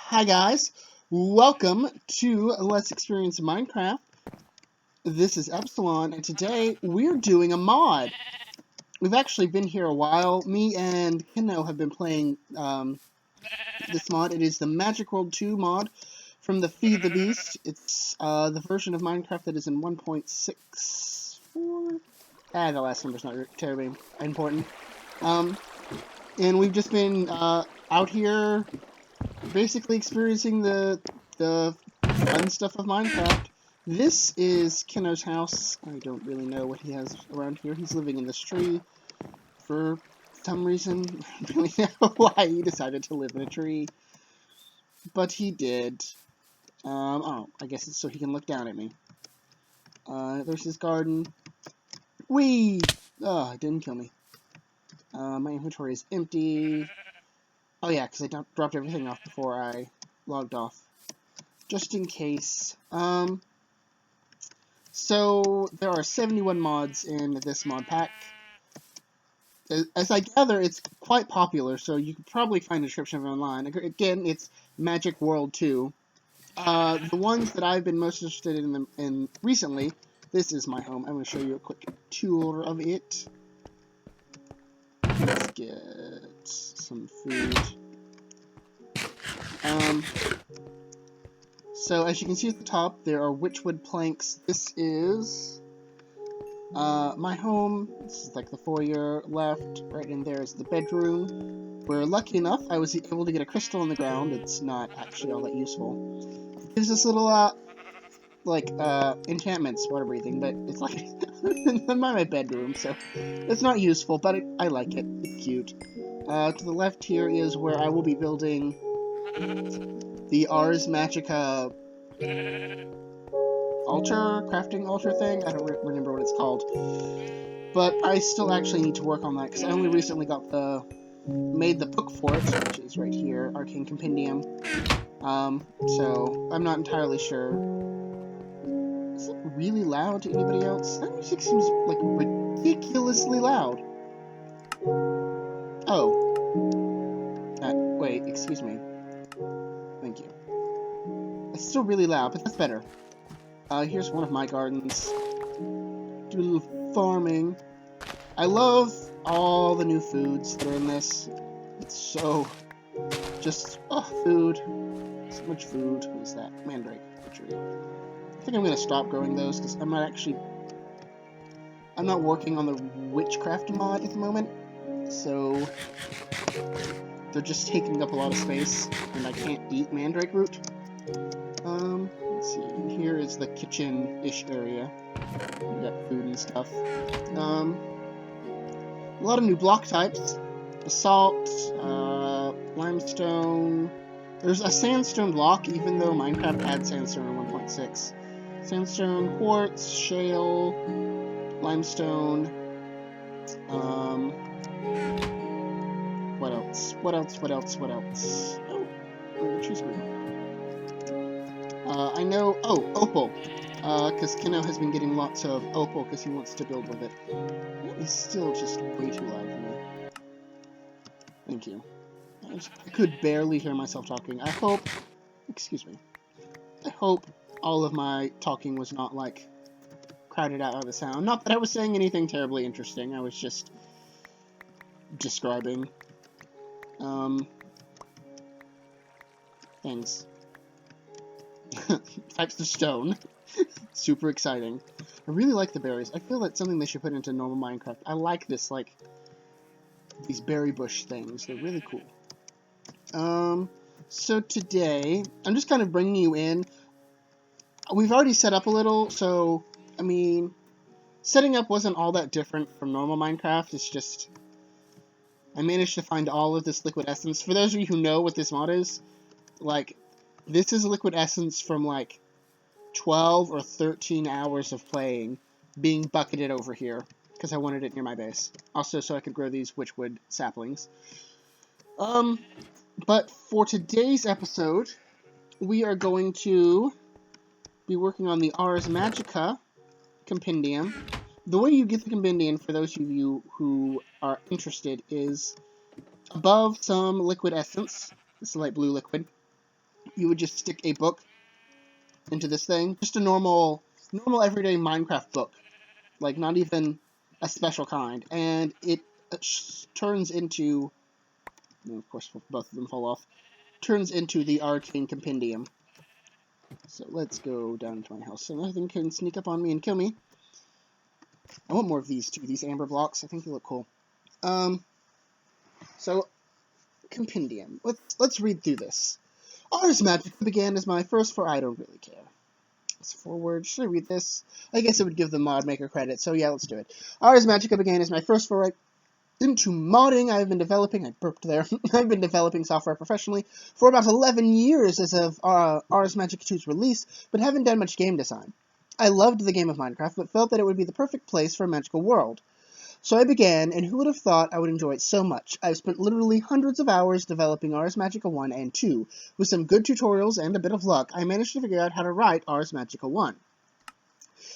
Hi guys, welcome to Let's Experience Minecraft. This is Epsilon, and today we're doing a mod. We've actually been here a while. Me and Kino have been playing this mod. It is the Magic World 2 mod from the Feed the Beast. It's the version of Minecraft that is in 1.64. The last number's not terribly important. And we've just been out here basically experiencing the fun stuff of Minecraft. This is Kino's house. I don't really know what he has around here. He's living in this tree for some reason. I don't really know why he decided to live in a tree, but he did. Oh, I guess it's so he can look down at me. There's his garden. Whee! Oh, it didn't kill me. My inventory is empty. Oh yeah, because I dropped everything off before I logged off. Just in case. So there are 71 mods in this mod pack. As I gather, it's quite popular, so you could probably find a description of it online. Again, it's Magic World 2. The ones that I've been most interested in recently, this is my home. I'm going to show you a quick tour of it. Let's get some food. So as you can see at the top, there are witchwood planks. This is my home. This is like the foyer left. Right in there is the bedroom, where lucky enough I was able to get a crystal in the ground. It's not actually all that useful. It gives us little enchantments, water breathing, but it's like in my bedroom, so it's not useful, but I like it. It's cute. To the left here is where I will be building the Ars Magica crafting altar thing. I don't remember what it's called, but I still actually need to work on that because I only recently made the book for it, which is right here, Arcane Compendium. So I'm not entirely sure. Is it really loud to anybody else? That music seems like ridiculously loud. Oh. Wait, excuse me. Thank you. It's still really loud, but that's better. Here's one of my gardens. Do a little farming. I love all the new foods that are in this. It's so... food. So much food. What is that? Mandrake. Butchery. I think I'm gonna stop growing those, because I'm not working on the witchcraft mod at the moment. So... they're just taking up a lot of space, and I can't eat mandrake root. Let's see, and here is the kitchen-ish area. We got food and stuff. A lot of new block types. Basalt, limestone. There's a sandstone block, even though Minecraft had sandstone in 1.6. Sandstone, quartz, shale, limestone. What else? What else? Oh, the tree's green. I know... Oh, opal. Because Kino has been getting lots of opal because he wants to build with it. It is still just way too loud for me. Thank you. I could barely hear myself talking. I hope... Excuse me. I hope all of my talking was not, crowded out by the sound. Not that I was saying anything terribly interesting. I was just... describing... things. Types of stone. Super exciting. I really like the berries. I feel that's something they should put into normal Minecraft. I like this, these berry bush things. They're really cool. So today, I'm just kind of bringing you in. We've already set up a little, so, I mean, setting up wasn't all that different from normal Minecraft. It's just, I managed to find all of this liquid essence. For those of you who know what this mod is, this is liquid essence from, 12 or 13 hours of playing being bucketed over here, because I wanted it near my base. Also, so I could grow these witchwood saplings. But for today's episode, we are going to be working on the Ars Magica Compendium. The way you get the Compendium, for those of you who are interested, is above some liquid essence. This is light blue liquid. you would just stick a book into this thing. Just a normal everyday Minecraft book. Like, not even a special kind. And it turns into... And of course, both of them fall off. Turns into the Arcane Compendium. So let's go down to my house so nothing can sneak up on me and kill me. I want more of these too, these amber blocks. I think they look cool. So, Compendium. Let's read through this. Ars Magica began as my first for I don't really care. It's forward. Should I read this? I guess it would give the mod maker credit, so yeah, let's do it. Ars Magica began as my first foray into modding. I've been developing, I burped there, I've been developing software professionally for about 11 years as of Ars Magica 2's release, but haven't done much game design. I loved the game of Minecraft, but felt that it would be the perfect place for a magical world. So I began, and who would have thought I would enjoy it so much? I've spent literally hundreds of hours developing Ars Magica 1 and 2. With some good tutorials and a bit of luck, I managed to figure out how to write Ars Magica 1.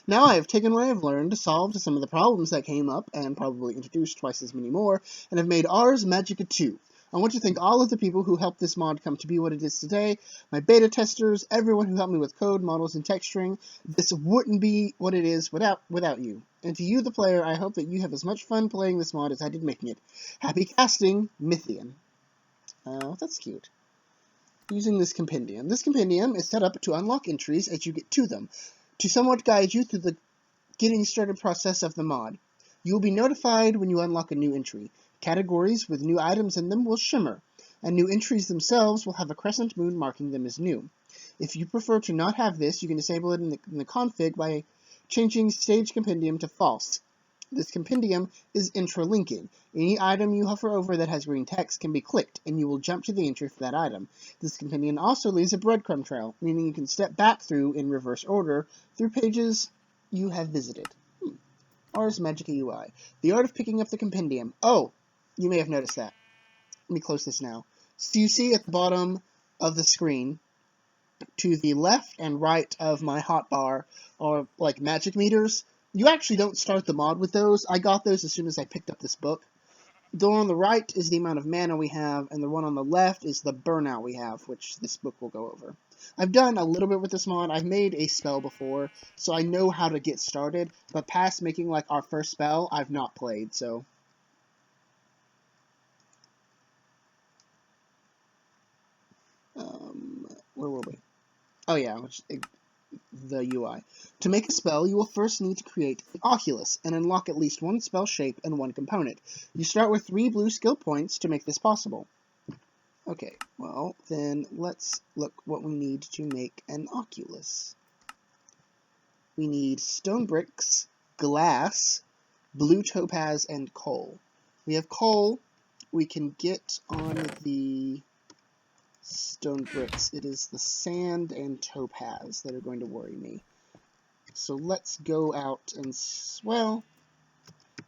Now I have taken what I have learned, solved some of the problems that came up, and probably introduced twice as many more, and have made Ars Magica 2. I want to thank all of the people who helped this mod come to be what it is today, my beta testers, everyone who helped me with code, models, and texturing. This wouldn't be what it is without you. And to you, the player, I hope that you have as much fun playing this mod as I did making it. Happy casting, Mythian. That's cute. Using this compendium. This compendium is set up to unlock entries as you get to them, to somewhat guide you through the getting started process of the mod. You will be notified when you unlock a new entry. Categories with new items in them will shimmer, and new entries themselves will have a crescent moon marking them as new. If you prefer to not have this, you can disable it in the config by changing Stage Compendium to false. This compendium is intralinking. Any item you hover over that has green text can be clicked, and you will jump to the entry for that item. This compendium also leaves a breadcrumb trail, meaning you can step back through in reverse order through pages you have visited. Ars Magica UI. The art of picking up the compendium. Oh, you may have noticed that. Let me close this now. So you see at the bottom of the screen, to the left and right of my hotbar are like magic meters. You actually don't start the mod with those. I got those as soon as I picked up this book. The one on the right is the amount of mana we have, and the one on the left is the burnout we have, which this book will go over. I've done a little bit with this mod. I've made a spell before, so I know how to get started, but past making like our first spell, I've not played, so... where were we? Oh yeah, the UI. To make a spell, you will first need to create the Oculus and unlock at least one spell shape and one component. You start with 3 blue skill points to make this possible. Okay, well, then let's look what we need to make an Oculus. We need stone bricks, glass, blue topaz, and coal. We have coal. We can get on the stone bricks. It is the sand and topaz that are going to worry me. So let's go out and, well,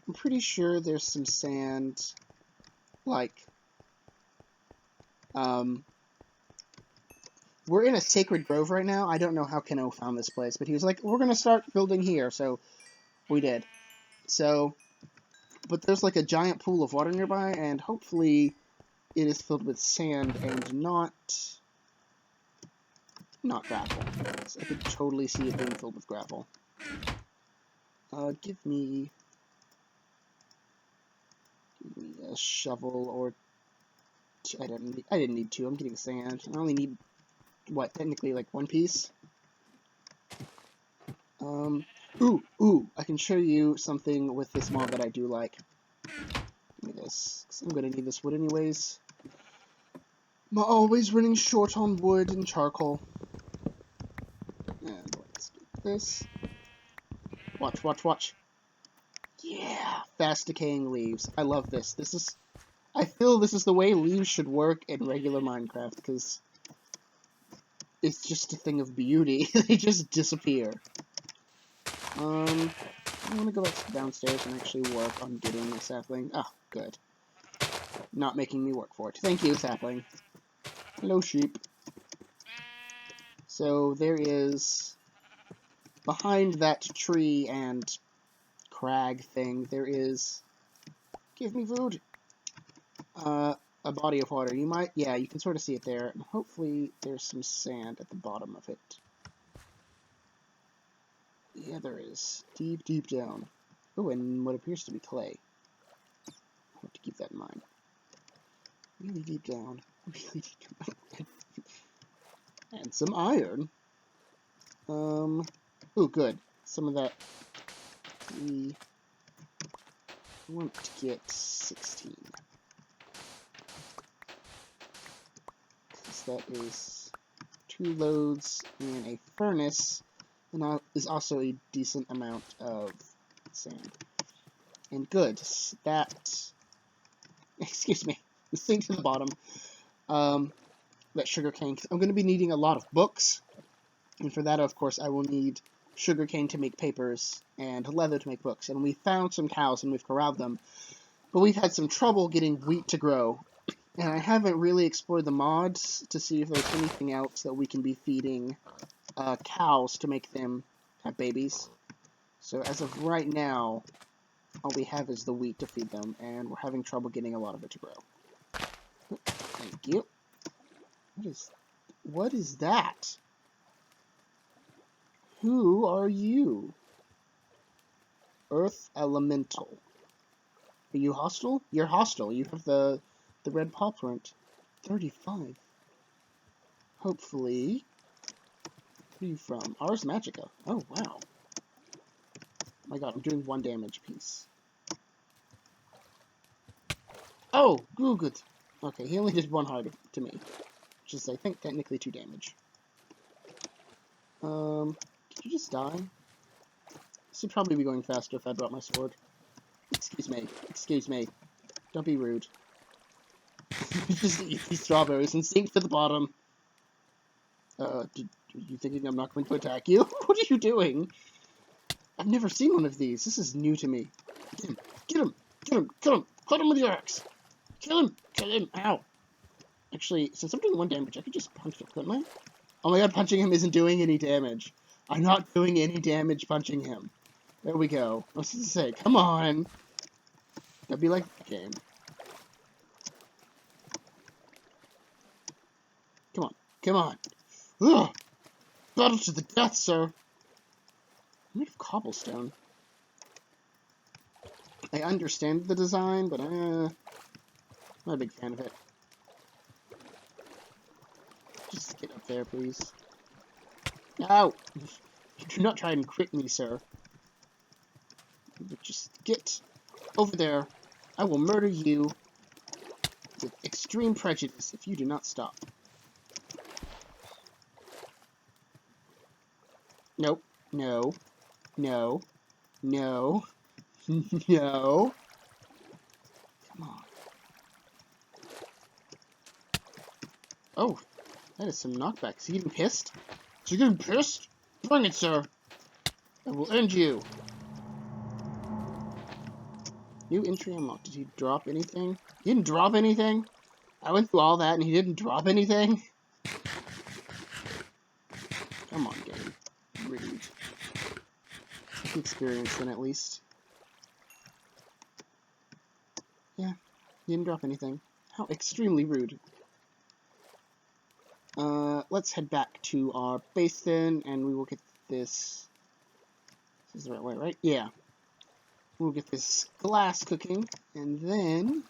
I'm pretty sure there's some sand, like, we're in a sacred grove right now. I don't know how Keno found this place, but he was like, we're going to start building here, so we did. So, but there's like a giant pool of water nearby, and hopefully it is filled with sand and not gravel. I could totally see it being filled with gravel. Give me a shovel, or I didn't need 2. I'm getting sand. I only need, what, technically like 1 piece. Ooh, I can show you something with this mod that I do like. Give me this, because I'm going to need this wood anyways. I'm always running short on wood and charcoal. And let's get this. Watch. Yeah! Fast decaying leaves. I love this. I feel this is the way leaves should work in regular Minecraft, because it's just a thing of beauty. They just disappear. I want to go back downstairs and actually work on getting a sapling. Ah, good. Not making me work for it. Thank you, sapling. Hello, sheep. So, there is... behind that tree and crag thing, there is... Give me food! a body of water. You might, yeah, you can sort of see it there. And hopefully there's some sand at the bottom of it. Yeah, there is. Deep, deep down. Oh, and what appears to be clay. I have to keep that in mind. Really deep down. Really deep down. And some iron. Oh, good. Some of that. We want to get 16. Because that is 2 loads and a furnace. And is also a decent amount of sand. And good. That... Excuse me. The thing to the bottom. That sugarcane. I'm going to be needing a lot of books. And for that, of course, I will need sugarcane to make papers and leather to make books. And we found some cows and we've corralled them. But we've had some trouble getting wheat to grow. And I haven't really explored the mods to see if there's anything else that we can be feeding cows to make them have babies. So as of right now, all we have is the wheat to feed them, and we're having trouble getting a lot of it to grow. Thank you. What is that? Who are you? Earth Elemental. Are you hostile? You're hostile. You have the red paw print. 35. Hopefully. Who are you from? Ars Magica. Oh, wow. Oh my god, I'm doing 1 damage apiece. Oh, good. Okay, he only did 1 hard to me. Which is, I think, technically 2 damage. Did you just die? This would probably be going faster if I brought my sword. Excuse me. Excuse me. Don't be rude. Just eat these strawberries and sink to the bottom. Are you thinking I'm not going to attack you? What are you doing? I've never seen one of these. This is new to me. Get him! Get him! Get him! Kill him! Cut him with your axe! Kill him! Kill him! Ow! Actually, since I'm doing 1 damage, I could just punch him, couldn't I? Oh my god, punching him isn't doing any damage. I'm not doing any damage punching him. There we go. I was going to say, come on! That'd be like that game. Come on. Come on. Ugh! Battle to the death, sir! I'm made of cobblestone. I understand the design, but I'm not a big fan of it. Just get up there, please. Ow! Do not try and crit me, sir. But just get over there. I will murder you with extreme prejudice if you do not stop. Nope. No. No. No. No. Come on. Oh, that is some knockback. Is he getting pissed? Is he getting pissed? Bring it, sir. I will end you. New entry unlocked. Did he drop anything? He didn't drop anything? I went through all that and he didn't drop anything? Come on, game. Rude. Experience then, at least. Yeah, he didn't drop anything. How extremely rude. Let's head back to our base then, and we will get this... This is the right way, right? Yeah. We'll get this glass cooking, and then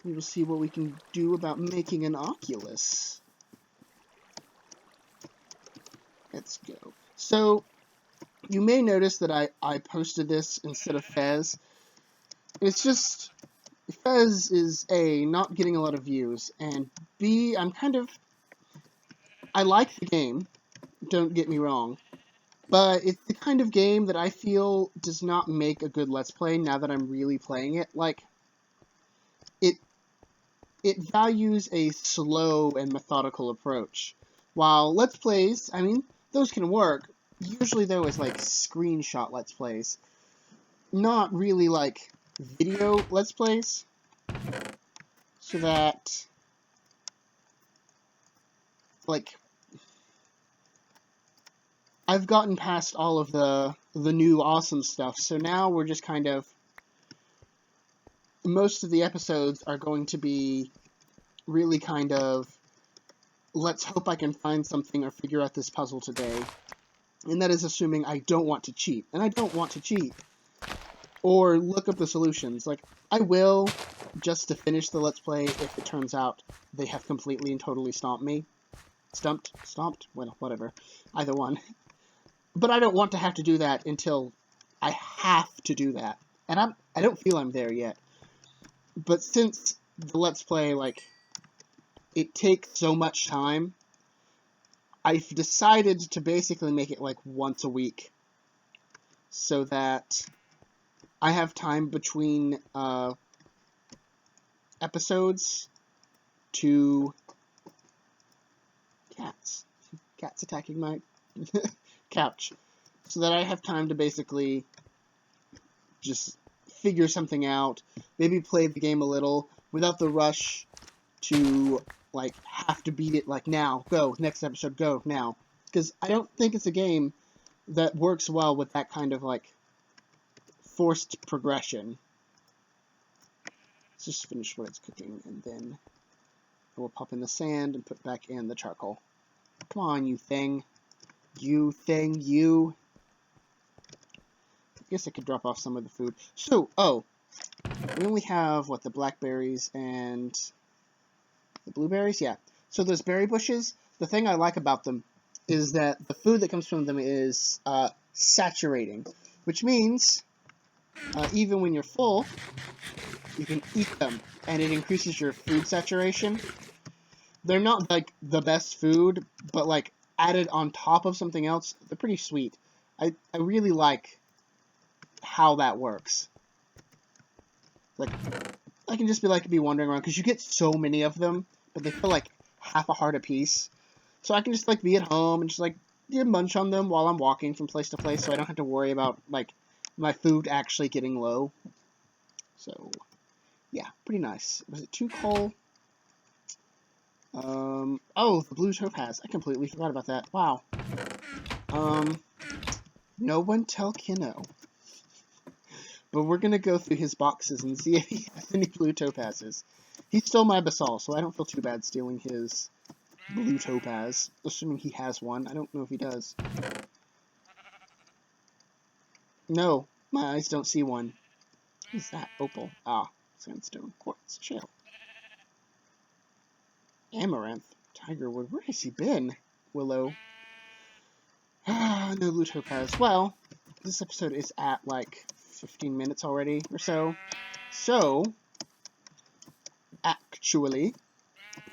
we will see what we can do about making an Oculus. Let's go. So, you may notice that I posted this instead of Fez. It's just, Fez is A, not getting a lot of views, and B, I like the game, don't get me wrong, but it's the kind of game that I feel does not make a good Let's Play now that I'm really playing it. Like, it values a slow and methodical approach, while Let's Plays, I mean, those can work. Usually though is like screenshot Let's Plays, not really like video Let's Plays, so that, like, I've gotten past all of the new awesome stuff, so now we're just kind of most of the episodes are going to be really kind of, let's hope I can find something or figure out this puzzle today. And that is assuming I don't want to cheat. And I don't want to cheat. Or look up the solutions. Like, I will, just to finish the Let's Play, if it turns out they have completely and totally stomped me. Stomped? Well, whatever. Either one. But I don't want to have to do that until I have to do that. And I don't feel I'm there yet. But since the Let's Play, like, it takes so much time, I've decided to basically make it like once a week. So that I have time between episodes to... Cats attacking my couch. So that I have time to basically just figure something out, maybe play the game a little, without the rush to, like, have to beat it, like, now, go, next episode, go, now. Because I don't think it's a game that works well with that kind of, like, forced progression. Let's just finish what it's cooking, and then I will pop in the sand and put back in the charcoal. Come on, you thing. You thing, you. I guess I could drop off some of the food. So, we only have, what, the blackberries and the blueberries? Yeah. So those berry bushes, the thing I like about them is that the food that comes from them is saturating, which means even when you're full, you can eat them, and it increases your food saturation. They're not, like, the best food, but, like, added on top of something else, they're pretty sweet. I really like how that works. Like, I can just be wandering around, because you get so many of them, but they feel like half a heart apiece. So I can just, like, be at home and just, like, munch on them while I'm walking from place to place, so I don't have to worry about, like, my food actually getting low. So, yeah, pretty nice. Was it 2 coal? Oh, the blue topaz. I completely forgot about that. Wow. No one tell Kino. But we're gonna go through his boxes and see if he has any blue topazes. He stole my basalt, so I don't feel too bad stealing his blue topaz. Assuming he has one. I don't know if he does. No, my eyes don't see one. What is that? Opal. Ah, sandstone, quartz, shale. Amaranth. Tigerwood. Where has he been? Willow. Ah, no blue topaz. Well, this episode is at, like, 15 minutes already or so. So, actually,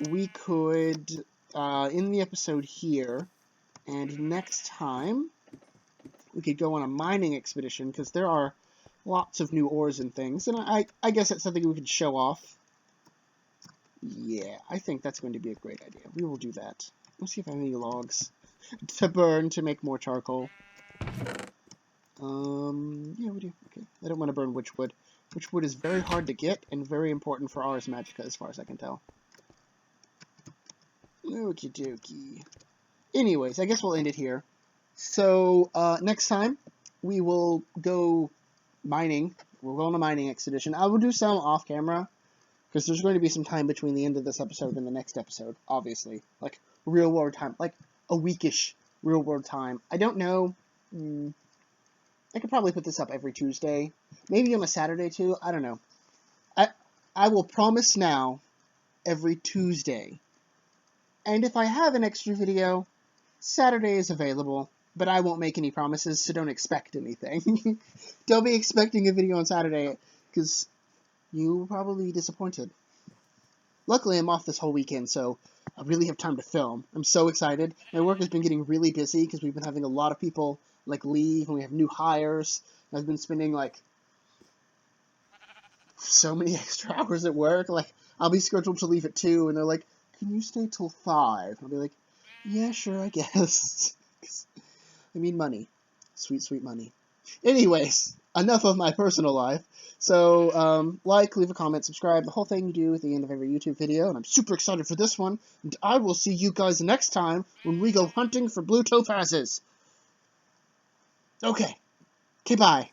we could end the episode here, and next time, we could go on a mining expedition, because there are lots of new ores and things, and I guess that's something we could show off. Yeah, I think that's going to be a great idea. We will do that. Let's see if I have any logs to burn to make more charcoal. Yeah, we do. Okay. I don't want to burn witchwood. Witchwood is very hard to get and very important for Ars Magica, as far as I can tell. Okie dokie. Anyways, I guess we'll end it here. So, next time, we will go mining. We'll go on a mining expedition. I will do some off-camera, because there's going to be some time between the end of this episode and the next episode, obviously. Like, real-world time. Like, a weekish real-world time. I don't know. I could probably put this up every Tuesday. Maybe on a Saturday, too. I don't know. I will promise now, every Tuesday. And if I have an extra video, Saturday is available. But I won't make any promises, so don't expect anything. Don't be expecting a video on Saturday, because you will probably be disappointed. Luckily, I'm off this whole weekend, so I really have time to film. I'm so excited. My work has been getting really busy, because we've been having a lot of people, like, leave, and we have new hires. And I've been spending, like, so many extra hours at work. Like, I'll be scheduled to leave at 2, and they're like, can you stay till 5? I'll be like, yeah, sure, I guess. I mean money. Sweet, sweet money. Anyways, enough of my personal life. So, like, leave a comment, subscribe, the whole thing you do at the end of every YouTube video, and I'm super excited for this one, and I will see you guys next time when we go hunting for blue topazes. Okay, bye.